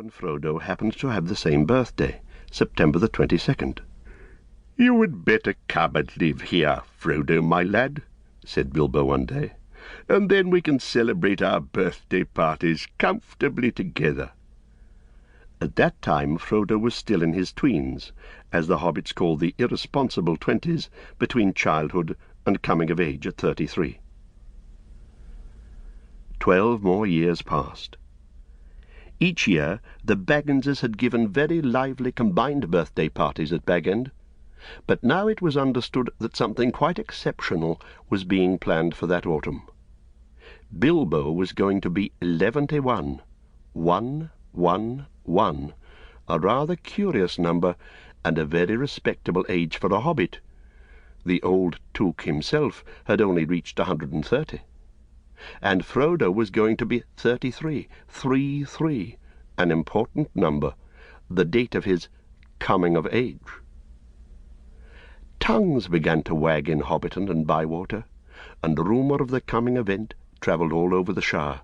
and Frodo happened to have the same birthday, September the 22nd. "You had better come and live here, Frodo, my lad," said Bilbo one day, "and then we can celebrate our birthday parties comfortably together." At that time Frodo was still in his tweens, as the hobbits called the irresponsible 20s between childhood and coming of age at 33. 12 more years passed. Each year the Bagginses had given very lively combined birthday parties at Bag End, but now it was understood that something quite exceptional was being planned for that autumn. Bilbo was going to be 11-1, 111, a rather curious number and a very respectable age for a hobbit. The old Took himself had only reached 130. And Frodo was going to be 33, 3-3, an important number, the date of his coming of age. Tongues began to wag in Hobbiton and Bywater, and rumour of the coming event travelled all over the Shire.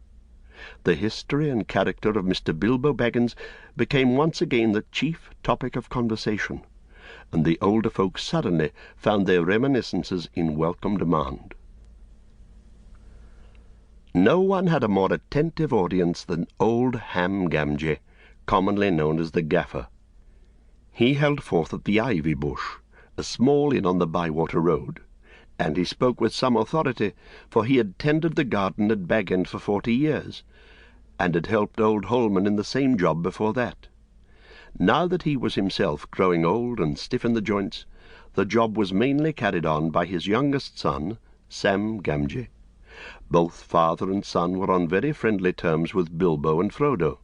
The history and character of Mr. Bilbo Baggins became once again the chief topic of conversation, and the older folk suddenly found their reminiscences in welcome demand. No one had a more attentive audience than old Ham Gamgee, commonly known as the Gaffer. He held forth at the Ivy Bush, a small inn on the Bywater Road, and he spoke with some authority, for he had tended the garden at Bag End for 40 years, and had helped old Holman in the same job before that. Now that he was himself growing old and stiff in the joints, the job was mainly carried on by his youngest son, Sam Gamgee. Both father and son were on very friendly terms with Bilbo and Frodo.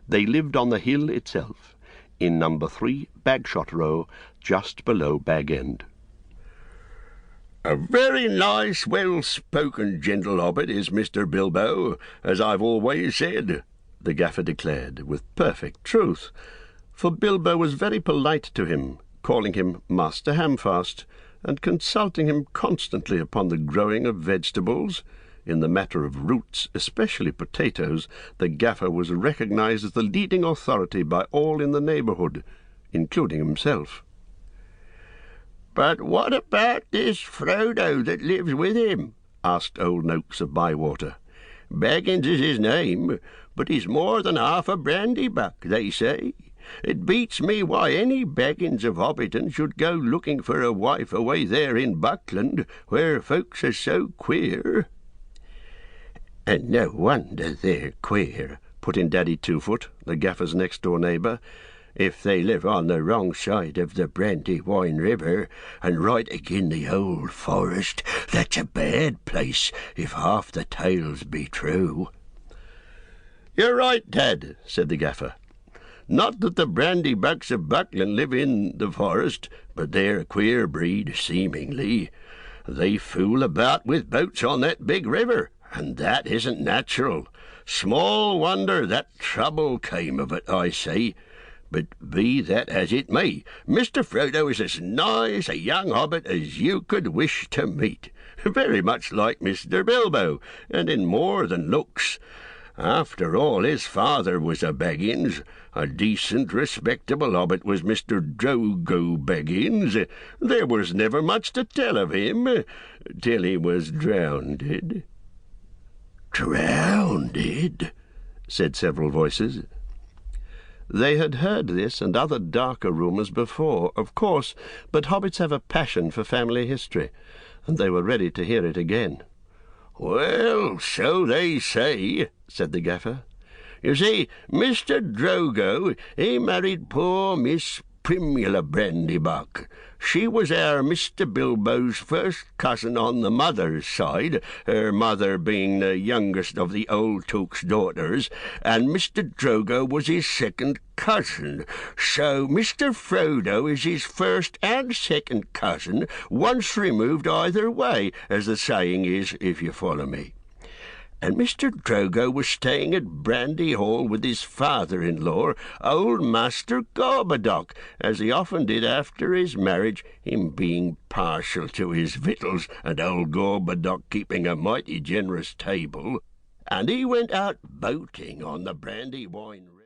They lived on the hill itself, in number 3 Bagshot Row, just below Bag End. "A very nice, well-spoken, gentle hobbit is Mr. Bilbo, as I've always said," the Gaffer declared, with perfect truth, for Bilbo was very polite to him, calling him Master Hamfast, and consulting him constantly upon the growing of vegetables. In the matter of roots, especially potatoes, the Gaffer was recognized as the leading authority by all in the neighbourhood, including himself. "But what about this Frodo that lives with him?" asked old Noakes of Bywater. "Baggins is his name, but he's more than half a brandy-buck, they say. It beats me why any Baggins of Hobbiton should go looking for a wife away there in Buckland, where folks are so queer." "And no wonder they're queer," put in Daddy Two-Foot, the Gaffer's next-door neighbour, "if they live on the wrong side of the Brandywine River, and right agin the old forest. That's a bad place, if half the tales be true." "You're right, Dad," said the Gaffer. "Not that the brandy-bucks of Buckland live in the forest, but they're a queer breed, seemingly. They fool about with boats on that big river, and that isn't natural. Small wonder that trouble came of it, I say. But be that as it may, Mr. Frodo is as nice a young hobbit as you could wish to meet, very much like Mr. Bilbo, and in more than looks. After all, his father was a Baggins. A decent, respectable hobbit was Mr. Drogo Baggins. There was never much to tell of him, till he was drownded." "Drownded?" said several voices. They had heard this and other darker rumours before, of course, but hobbits have a passion for family history, and they were ready to hear it again. "Well, so they say," said the Gaffer. "You see, Mr. Drogo, he married poor Miss Primula Brandybuck. She was our Mr. Bilbo's first cousin on the mother's side, her mother being the youngest of the old Took's daughters, and Mr. Drogo was his second cousin. So Mr. Frodo is his first and second cousin, once removed either way, as the saying is, if you follow me. And Mr. Drogo was staying at Brandy Hall with his father-in-law, old Master Gorbodoc, as he often did after his marriage, him being partial to his victuals, and old Gorbodoc keeping a mighty generous table. And he went out boating on the Brandywine River.